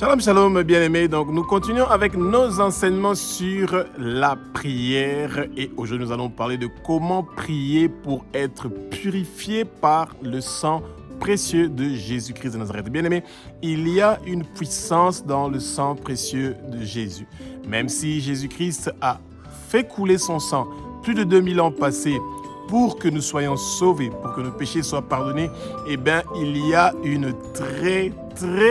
Shalom, shalom, bien-aimés. Donc, nous continuons avec nos enseignements sur la prière. Et aujourd'hui, nous allons parler de comment prier pour être purifié par le sang précieux de Jésus-Christ de Nazareth. Bien-aimés, il y a une puissance dans le sang précieux de Jésus. Même si Jésus-Christ a fait couler son sang plus de 2000 ans passés pour que nous soyons sauvés, pour que nos péchés soient pardonnés, eh bien, il y a une très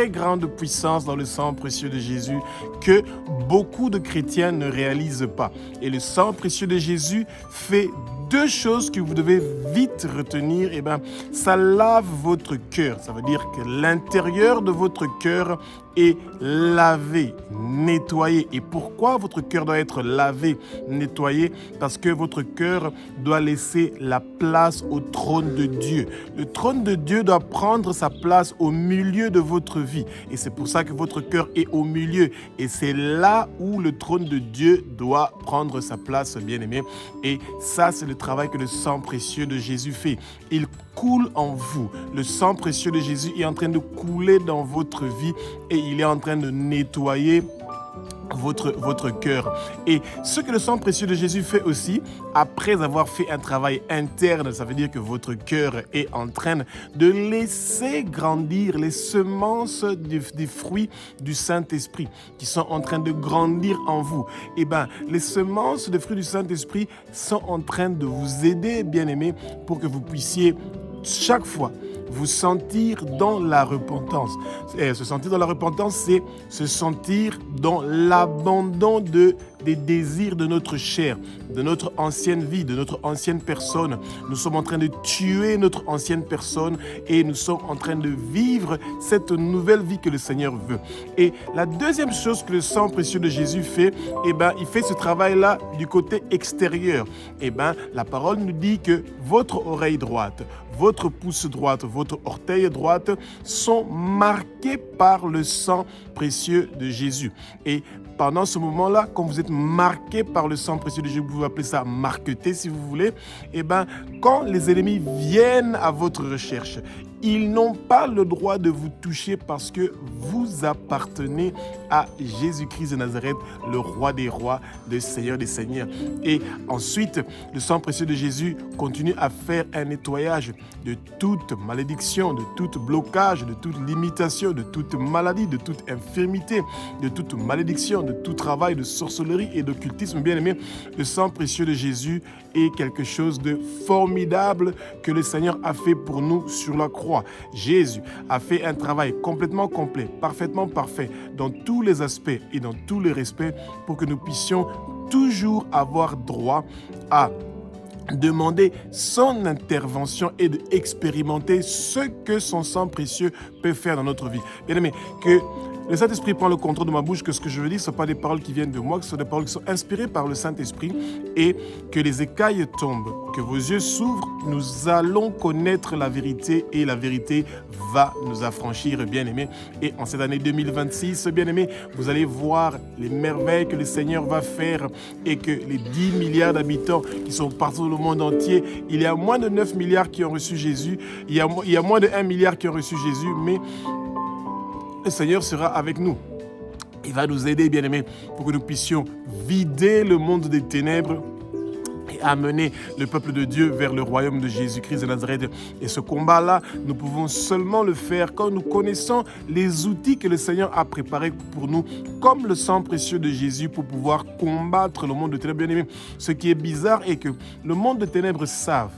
grande puissance dans le sang précieux de Jésus que beaucoup de chrétiens ne réalisent pas. Et le sang précieux de Jésus fait deux choses que vous devez vite retenir. Eh bien, ça lave votre cœur. Ça veut dire que l'intérieur de votre cœur est lavé, nettoyé. Et pourquoi votre cœur doit être lavé, nettoyé? Parce que votre cœur doit laisser la place au trône de Dieu. Le trône de Dieu doit prendre sa place au milieu de votre vie. Et c'est pour ça que votre cœur est au milieu. Et c'est là où le trône de Dieu doit prendre sa place, bien-aimé. Et ça, c'est le travail que le sang précieux de Jésus fait. Il coule en vous. Le sang précieux de Jésus est en train de couler dans votre vie et il est en train de nettoyer votre cœur. Et ce que le sang précieux de Jésus fait aussi, après avoir fait un travail interne, ça veut dire que votre cœur est en train de laisser grandir les semences des fruits du Saint-Esprit qui sont en train de grandir en vous. Et bien, les semences des fruits du Saint-Esprit sont en train de vous aider, bien-aimés, pour que vous puissiez chaque fois vous sentir dans la repentance. Et se sentir dans la repentance, c'est se sentir dans l'abandon des désirs de notre chair, de notre ancienne vie, de notre ancienne personne. Nous sommes en train de tuer notre ancienne personne et nous sommes en train de vivre cette nouvelle vie que le Seigneur veut. Et la deuxième chose que le sang précieux de Jésus fait, eh ben, il fait ce travail-là du côté extérieur. Eh ben, la parole nous dit que votre oreille droite, votre pouce droite, votre orteil droite sont marqués par le sang précieux de Jésus. Et pendant ce moment-là, quand vous êtes marqué par le sang précieux de Jésus, vous pouvez appeler ça marqueté si vous voulez, et bien, quand les ennemis viennent à votre recherche, ils n'ont pas le droit de vous toucher parce que vous appartenez à Jésus-Christ de Nazareth, le roi des rois, le Seigneur des seigneurs. Et ensuite, le sang précieux de Jésus continue à faire un nettoyage de toute malédiction, de tout blocage, de toute limitation, de toute maladie, de toute infirmité, de toute malédiction, de tout travail de sorcellerie et d'occultisme. Bien-aimé, le sang précieux de Jésus est quelque chose de formidable que le Seigneur a fait pour nous sur la croix. Jésus a fait un travail complètement complet, parfaitement parfait, dans tous les aspects et dans tous les respects pour que nous puissions toujours avoir droit à demander son intervention et d'expérimenter ce que son sang précieux peut faire dans notre vie. Bien-aimé, que le Saint-Esprit prend le contrôle de ma bouche, que ce que je veux dire, ce ne sont pas des paroles qui viennent de moi, que ce sont des paroles qui sont inspirées par le Saint-Esprit et que les écailles tombent, que vos yeux s'ouvrent, nous allons connaître la vérité et la vérité va nous affranchir, bien-aimés. Et en cette année 2026, bien-aimés, vous allez voir les merveilles que le Seigneur va faire et que les 10 milliards d'habitants qui sont partout dans le monde entier, il y a moins de 9 milliards qui ont reçu Jésus, il y a moins de 1 milliard qui ont reçu Jésus, mais le Seigneur sera avec nous. Il va nous aider, bien-aimés, pour que nous puissions vider le monde des ténèbres et amener le peuple de Dieu vers le royaume de Jésus-Christ de Nazareth. Et ce combat-là, nous pouvons seulement le faire quand nous connaissons les outils que le Seigneur a préparés pour nous, comme le sang précieux de Jésus, pour pouvoir combattre le monde de ténèbres. Bien-aimés, ce qui est bizarre est que le monde de ténèbres savent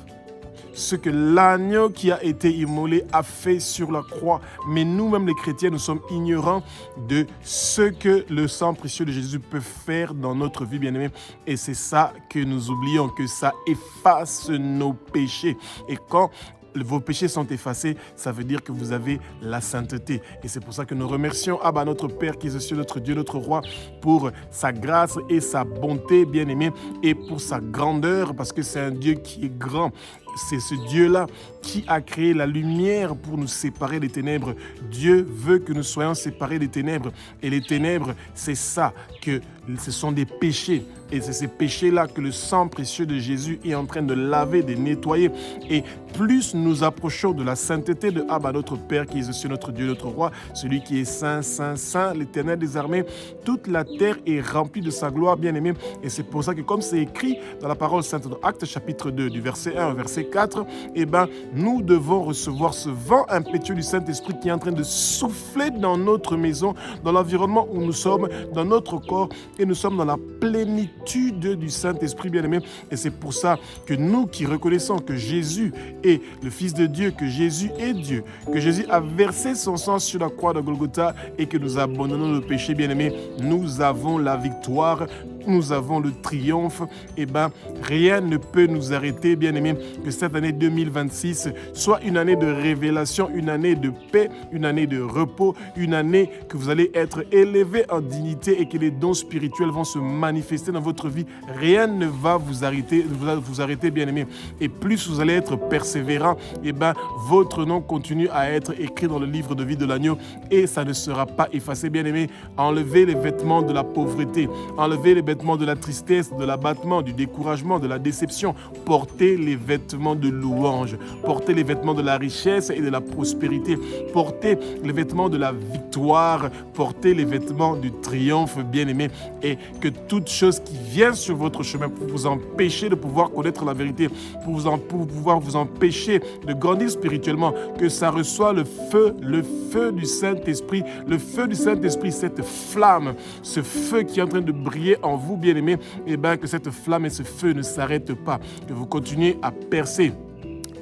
ce que l'agneau qui a été immolé a fait sur la croix. Mais nous-mêmes les chrétiens, nous sommes ignorants de ce que le sang précieux de Jésus peut faire dans notre vie, bien-aimés. Et c'est ça que nous oublions, que ça efface nos péchés. Et quand vos péchés sont effacés, ça veut dire que vous avez la sainteté. Et c'est pour ça que nous remercions Abba, notre Père qui est aux cieux, notre Dieu, notre Roi, pour sa grâce et sa bonté, bien-aimé, et pour sa grandeur, parce que c'est un Dieu qui est grand. c'est ce Dieu-là qui a créé la lumière pour nous séparer des ténèbres. Dieu veut que nous soyons séparés des ténèbres. Et les ténèbres, c'est ça, que ce sont des péchés. Et c'est ces péchés-là que le sang précieux de Jésus est en train de laver, de nettoyer. Et plus nous approchons de la sainteté de Abba, notre Père, qui est aussi notre Dieu, notre Roi, celui qui est saint, saint, saint, l'Éternel des armées, toute la terre est remplie de sa gloire, bien-aimée. Et c'est pour ça que, comme c'est écrit dans la parole sainte de Actes, chapitre 2, du verset 1 au verset 4, nous devons recevoir ce vent impétueux du Saint-Esprit qui est en train de souffler dans notre maison, dans l'environnement où nous sommes, dans notre corps, et nous sommes dans la plénitude du Saint-Esprit, bien-aimé. Et c'est pour ça que nous qui reconnaissons que Jésus est le Fils de Dieu, que Jésus est Dieu, que Jésus a versé son sang sur la croix de Golgotha et que nous abandonnons le péché, bien-aimé, nous avons la victoire, nous avons le triomphe. Rien ne peut nous arrêter, bien-aimé, que cette année 2026 soit une année de révélation, une année de paix, une année de repos, une année que vous allez être élevé en dignité et que les dons spirituels vont se manifester dans votre vie. Rien ne va vous arrêter, bien-aimé. Et plus vous allez être persévérant, votre nom continue à être écrit dans le livre de vie de l'agneau et ça ne sera pas effacé, bien-aimé. Enlevez les vêtements de la pauvreté, enlevez les vêtements de la tristesse, de l'abattement, du découragement, de la déception. Portez les vêtements de louange, portez les vêtements de la richesse et de la prospérité, portez les vêtements de la victoire, portez les vêtements du triomphe, bien-aimé, et que toute chose qui vient sur votre chemin pour vous empêcher de pouvoir connaître la vérité, pour pouvoir vous empêcher de grandir spirituellement, que ça reçoit le feu du Saint-Esprit, le feu du Saint-Esprit, cette flamme, ce feu qui est en train de briller en vous, bien-aimés, que cette flamme et ce feu ne s'arrêtent pas, que vous continuez à percer,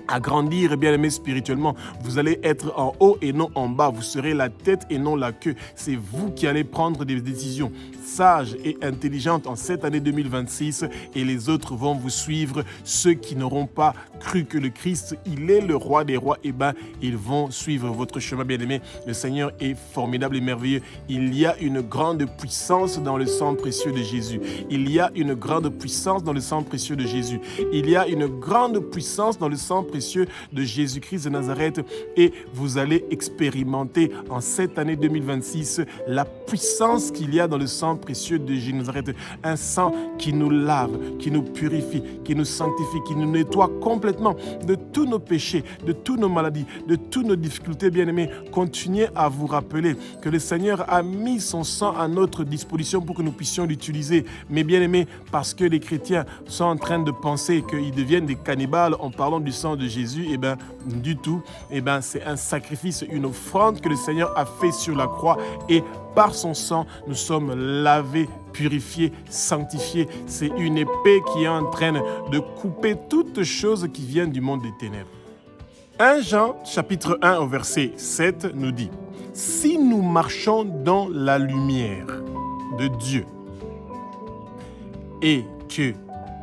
à grandir, bien aimé, spirituellement. Vous allez être en haut et non en bas. Vous serez la tête et non la queue. C'est vous qui allez prendre des décisions sages et intelligentes en cette année 2026 et les autres vont vous suivre. Ceux qui n'auront pas cru que le Christ, il est le roi des rois, ils vont suivre votre chemin, bien aimé. Le Seigneur est formidable et merveilleux. Il y a une grande puissance dans le sang précieux de Jésus. Il y a une grande puissance dans le sang précieux de Jésus. Il y a une grande puissance dans le sang précieux de Jésus-Christ de Nazareth et vous allez expérimenter en cette année 2026 la puissance qu'il y a dans le sang précieux de Jésus de Nazareth. Un sang qui nous lave, qui nous purifie, qui nous sanctifie, qui nous nettoie complètement de tous nos péchés, de toutes nos maladies, de toutes nos difficultés, bien-aimés. Continuez à vous rappeler que le Seigneur a mis son sang à notre disposition pour que nous puissions l'utiliser. Mais bien-aimés, parce que les chrétiens sont en train de penser qu'ils deviennent des cannibales en parlant du sang de Jésus, du tout. C'est un sacrifice, une offrande que le Seigneur a fait sur la croix et par son sang, nous sommes lavés, purifiés, sanctifiés. C'est une épée qui est en train de couper toutes choses qui viennent du monde des ténèbres. 1 Jean, chapitre 1, au verset 7, nous dit « Si nous marchons dans la lumière de Dieu et que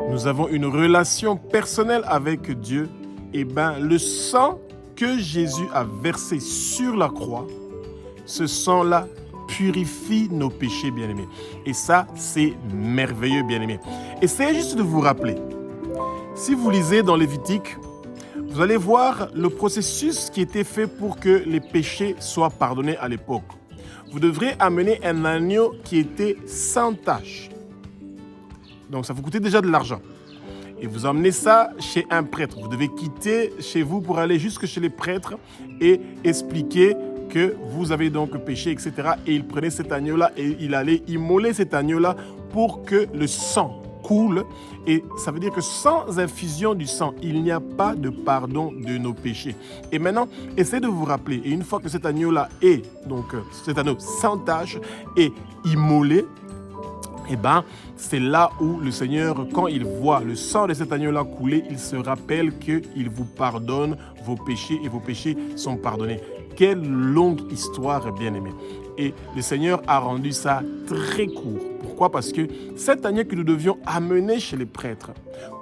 nous avons une relation personnelle avec Dieu, le sang que Jésus a versé sur la croix, ce sang-là purifie nos péchés, bien-aimés. Et ça, c'est merveilleux, bien-aimés. Essayez juste de vous rappeler. Si vous lisez dans Lévitique, vous allez voir le processus qui était fait pour que les péchés soient pardonnés à l'époque. Vous devrez amener un agneau qui était sans tache. Donc, ça vous coûtait déjà de l'argent. Et vous emmenez ça chez un prêtre. Vous devez quitter chez vous pour aller jusque chez les prêtres et expliquer que vous avez donc péché, etc. Et il prenait cet agneau-là et il allait immoler cet agneau-là pour que le sang coule. Et ça veut dire que sans infusion du sang, il n'y a pas de pardon de nos péchés. Et maintenant, essayez de vous rappeler. Et une fois que cet agneau-là est, donc cet agneau sans tache, est immolé, c'est là où le Seigneur, quand il voit le sang de cet agneau-là couler, il se rappelle qu'il vous pardonne vos péchés et vos péchés sont pardonnés. Quelle longue histoire, bien-aimée. Et le Seigneur a rendu ça très court. Pourquoi? Parce que cet agneau que nous devions amener chez les prêtres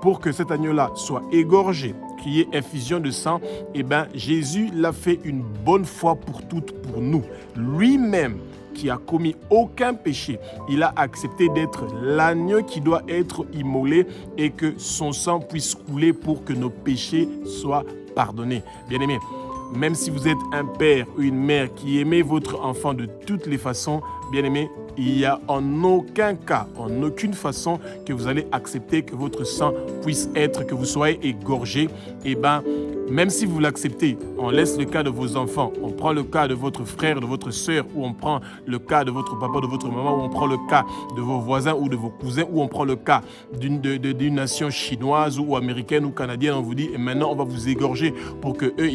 pour que cet agneau-là soit égorgé, qu'il y ait infusion de sang, Jésus l'a fait une bonne fois pour toutes pour nous. Lui-même qui a commis aucun péché. Il a accepté d'être l'agneau qui doit être immolé et que son sang puisse couler pour que nos péchés soient pardonnés. Bien-aimés, même si vous êtes un père ou une mère qui aimez votre enfant de toutes les façons, bien-aimés, il n'y a en aucun cas, en aucune façon que vous allez accepter que votre sang puisse être, que vous soyez égorgé. Eh bien, même si vous l'acceptez, on laisse le cas de vos enfants, on prend le cas de votre frère, de votre sœur, ou on prend le cas de votre papa, de votre maman, ou on prend le cas de vos voisins ou de vos cousins, ou on prend le cas d'une nation chinoise ou américaine ou canadienne, on vous dit, et maintenant on va vous égorger pour que eux,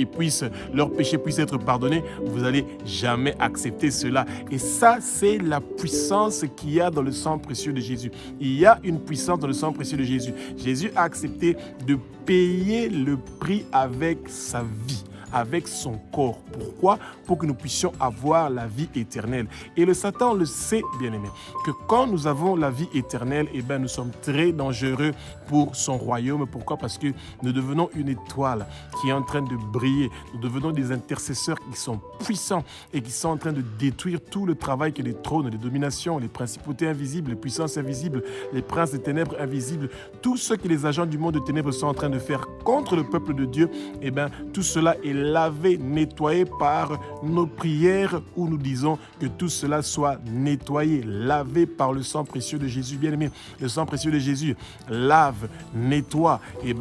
leurs péchés puissent être pardonnés. Vous n'allez jamais accepter cela. Et ça, c'est la puissance qu'il y a dans le sang précieux de Jésus. Il y a une puissance dans le sang précieux de Jésus. Jésus a accepté de payer le prix avec sa vie, avec son corps. Pourquoi? Pour que nous puissions avoir la vie éternelle. Et le Satan le sait, bien-aimé, que quand nous avons la vie éternelle, eh bien, nous sommes très dangereux pour son royaume. Pourquoi? Parce que nous devenons une étoile qui est en train de briller. Nous devenons des intercesseurs qui sont puissants et qui sont en train de détruire tout le travail que les trônes, les dominations, les principautés invisibles, les puissances invisibles, les princes des ténèbres invisibles, tout ce que les agents du monde de ténèbres sont en train de faire contre le peuple de Dieu, eh bien, tout cela est lavé, nettoyé par nos prières où nous disons que tout cela soit nettoyé, lavé par le sang précieux de Jésus. Bien-aimé, le sang précieux de Jésus lave, nettoie, et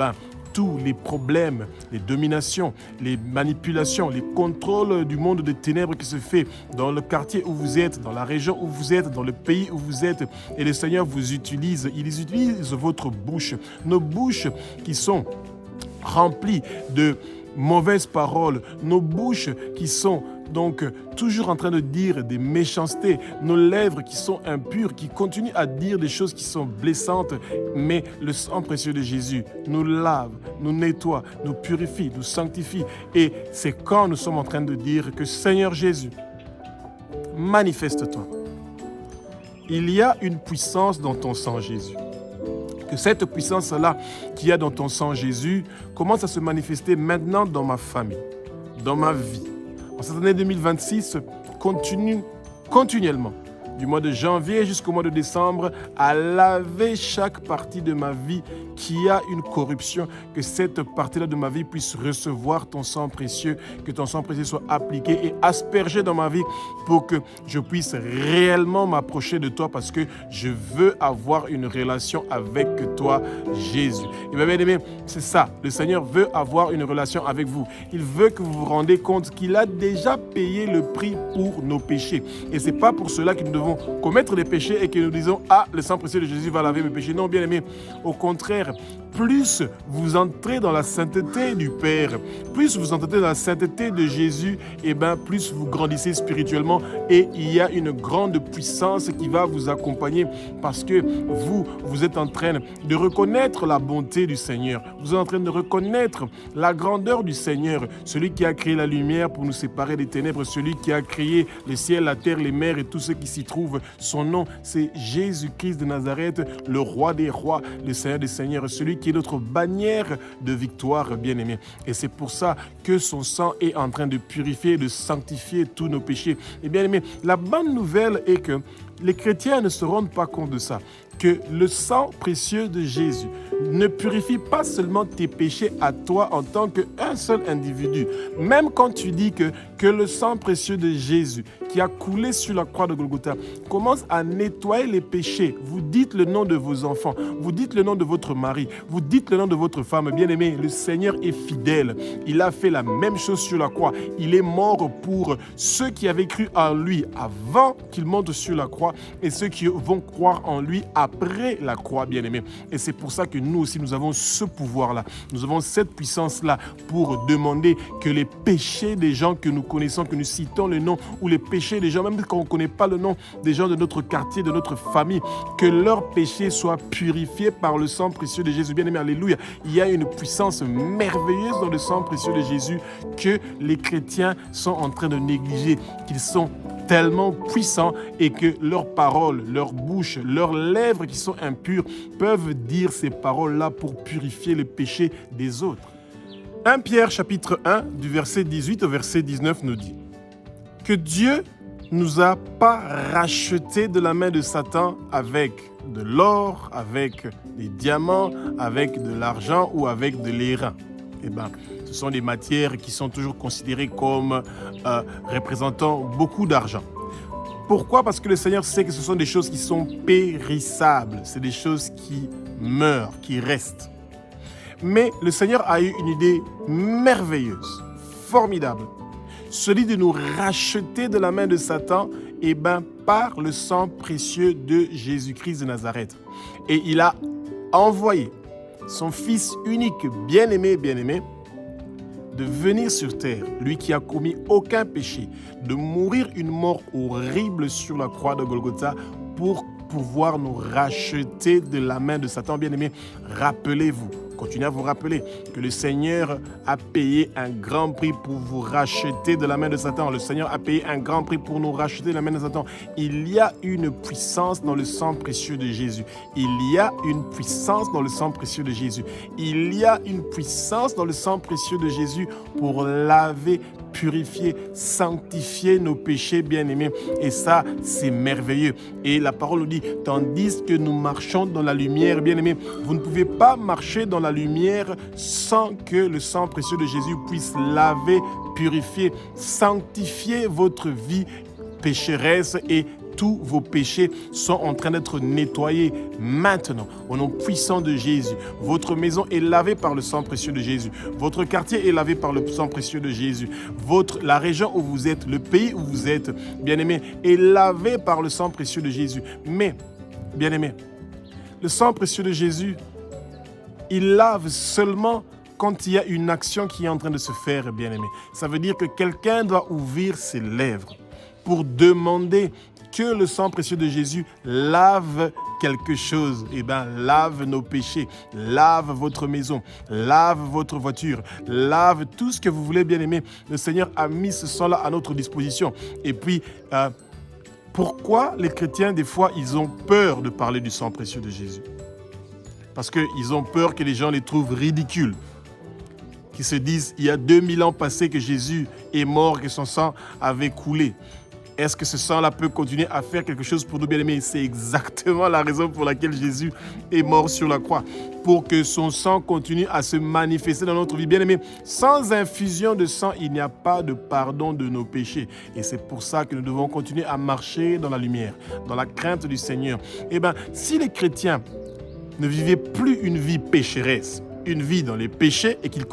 tous les problèmes, les dominations, les manipulations, les contrôles du monde des ténèbres qui se fait dans le quartier où vous êtes, dans la région où vous êtes, dans le pays où vous êtes. Et le Seigneur vous utilise, il utilise votre bouche, nos bouches qui sont remplies de mauvaises paroles, nos bouches qui sont donc toujours en train de dire des méchancetés, nos lèvres qui sont impures, qui continuent à dire des choses qui sont blessantes, mais le sang précieux de Jésus nous lave, nous nettoie, nous purifie, nous sanctifie. Et c'est quand nous sommes en train de dire que Seigneur Jésus, manifeste-toi. Il y a une puissance dans ton sang Jésus. Que cette puissance-là qu'il y a dans ton sang Jésus commence à se manifester maintenant dans ma famille, dans ma vie. En cette année 2026, continuellement, du mois de janvier jusqu'au mois de décembre, à laver chaque partie de ma vie qui a une corruption, que cette partie-là de ma vie puisse recevoir ton sang précieux, que ton sang précieux soit appliqué et aspergé dans ma vie pour que je puisse réellement m'approcher de toi parce que je veux avoir une relation avec toi, Jésus. Et bien aimé, c'est ça, le Seigneur veut avoir une relation avec vous. Il veut que vous vous rendez compte qu'il a déjà payé le prix pour nos péchés. Et ce n'est pas pour cela que nous devons commettre des péchés et que nous disons « Ah, le sang précieux de Jésus va laver mes péchés ». Non, bien aimé, au contraire, plus vous entrez dans la sainteté du Père, plus vous entrez dans la sainteté de Jésus, et plus vous grandissez spirituellement et il y a une grande puissance qui va vous accompagner parce que vous êtes en train de reconnaître la bonté du Seigneur. Vous êtes en train de reconnaître la grandeur du Seigneur, celui qui a créé la lumière pour nous séparer des ténèbres, celui qui a créé le ciel, la terre, les mers et tout ce qui s'y trouve. Son nom, c'est Jésus-Christ de Nazareth, le roi des rois, le Seigneur des seigneurs, celui qui est notre bannière de victoire, bien-aimé. Et c'est pour ça que son sang est en train de purifier, de sanctifier tous nos péchés. Et bien-aimé, la bonne nouvelle est que les chrétiens ne se rendent pas compte de ça, que le sang précieux de Jésus ne purifie pas seulement tes péchés à toi en tant qu'un seul individu. Même quand tu dis que le sang précieux de Jésus qui a coulé sur la croix de Golgotha commence à nettoyer les péchés, vous dites le nom de vos enfants, vous dites le nom de votre mari, vous dites le nom de votre femme. Bien-aimé, le Seigneur est fidèle. Il a fait la même chose sur la croix. Il est mort pour ceux qui avaient cru en lui avant qu'il monte sur la croix et ceux qui vont croire en lui après la croix, bien-aimé. Et c'est pour ça que nous aussi, nous avons ce pouvoir-là. Nous avons cette puissance-là pour demander que les péchés des gens que nous connaissons, que nous citons le nom, ou les péchés des gens, même quand on ne connaît pas le nom des gens de notre quartier, de notre famille, que leurs péchés soient purifiés par le sang précieux de Jésus. Bien-aimé, alléluia. Il y a une puissance merveilleuse dans le sang précieux de Jésus que les chrétiens sont en train de négliger, qu'ils sont tellement puissants et que leurs paroles, leur bouche, leurs lèvres qui sont impures peuvent dire ces paroles-là pour purifier les péchés des autres. 1 Pierre chapitre 1 du verset 18 au verset 19 nous dit que Dieu nous a pas rachetés de la main de Satan avec de l'or, avec des diamants, avec de l'argent ou avec de l'airain. Eh bien, ce sont des matières qui sont toujours considérées comme représentant beaucoup d'argent. Pourquoi? Parce que le Seigneur sait que ce sont des choses qui sont périssables, c'est des choses qui meurent, qui restent. Mais le Seigneur a eu une idée merveilleuse, formidable, celui de nous racheter de la main de Satan par le sang précieux de Jésus-Christ de Nazareth. Et il a envoyé son Fils unique, bien-aimé, de venir sur terre, lui qui a commis aucun péché, de mourir une mort horrible sur la croix de Golgotha pour pouvoir nous racheter de la main de Satan. Bien-aimé, rappelez-vous, continuez à vous rappeler que le Seigneur a payé un grand prix pour vous racheter de la main de Satan. Le Seigneur a payé un grand prix pour nous racheter de la main de Satan. Il y a une puissance dans le sang précieux de Jésus. Il y a une puissance dans le sang précieux de Jésus. Il y a une puissance dans le sang précieux de Jésus pour laver, purifier, sanctifier nos péchés, bien-aimés. Et ça, c'est merveilleux. Et la parole nous dit, tandis que nous marchons dans la lumière, bien-aimés, vous ne pouvez pas marcher dans la lumière sans que le sang précieux de Jésus puisse laver, purifier, sanctifier votre vie pécheresse et tous vos péchés sont en train d'être nettoyés maintenant au nom puissant de Jésus. Votre maison est lavée par le sang précieux de Jésus. Votre quartier est lavé par le sang précieux de Jésus. La région où vous êtes, le pays où vous êtes, bien-aimé, est lavé par le sang précieux de Jésus. Mais, bien-aimé, le sang précieux de Jésus, il lave seulement quand il y a une action qui est en train de se faire, bien-aimé. Ça veut dire que quelqu'un doit ouvrir ses lèvres pour demander que le sang précieux de Jésus lave quelque chose. Eh bien, lave nos péchés, lave votre maison, lave votre voiture, lave tout ce que vous voulez, bien-aimé. Le Seigneur a mis ce sang-là à notre disposition. Et puis, pourquoi les chrétiens, des fois, ils ont peur de parler du sang précieux de Jésus? Parce qu'ils ont peur que les gens les trouvent ridicules. Qu'ils se disent, il y a 2000 ans passés que Jésus est mort, que son sang avait coulé. Est-ce que ce sang-là peut continuer à faire quelque chose pour nous, bien-aimés? C'est exactement la raison pour laquelle Jésus est mort sur la croix. Pour que son sang continue à se manifester dans notre vie, bien-aimés. Sans infusion de sang, il n'y a pas de pardon de nos péchés. Et c'est pour ça que nous devons continuer à marcher dans la lumière, dans la crainte du Seigneur. Eh bien, si les chrétiens ne vivaient plus une vie pécheresse, une vie dans les péchés et qu'ils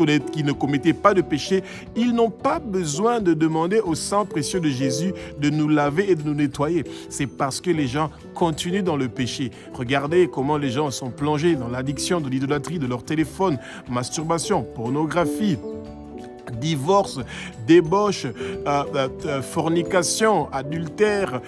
ne commettaient pas de péché, ils n'ont pas besoin de demander au sang précieux de Jésus de nous laver et de nous nettoyer. C'est parce que les gens continuent dans le péché. Regardez comment les gens sont plongés dans l'addiction de l'idolâtrie, de leur téléphone, masturbation, pornographie, divorce, débauche, fornication, adultère,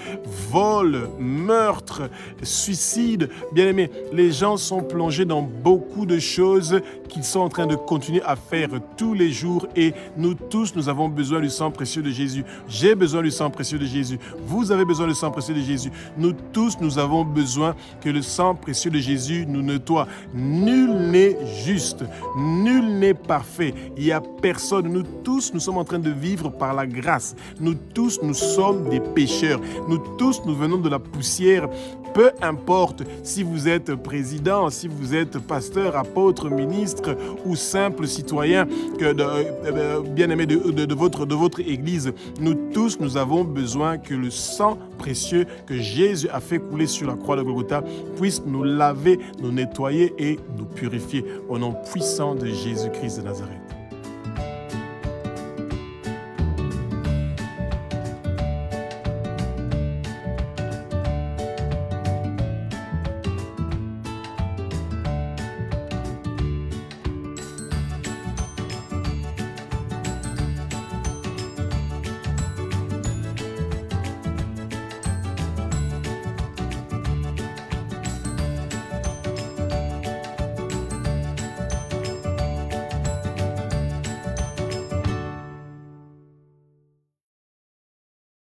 vol, meurtre, suicide. Bien-aimés, les gens sont plongés dans beaucoup de choses qu'ils sont en train de continuer à faire tous les jours et nous tous, nous avons besoin du sang précieux de Jésus. J'ai besoin du sang précieux de Jésus. Vous avez besoin du sang précieux de Jésus. Nous tous, nous avons besoin que le sang précieux de Jésus nous nettoie. Nul n'est juste, nul n'est parfait. Il n'y a personne. Nous tous, nous sommes en train de vivre par la grâce. Nous tous, nous sommes des pécheurs. Nous tous, nous venons de la poussière. Peu importe si vous êtes président, si vous êtes pasteur, apôtre, ministre ou simple citoyen bien-aimé de votre église, nous tous, nous avons besoin que le sang précieux que Jésus a fait couler sur la croix de Golgotha puisse nous laver, nous nettoyer et nous purifier au nom puissant de Jésus-Christ de Nazareth.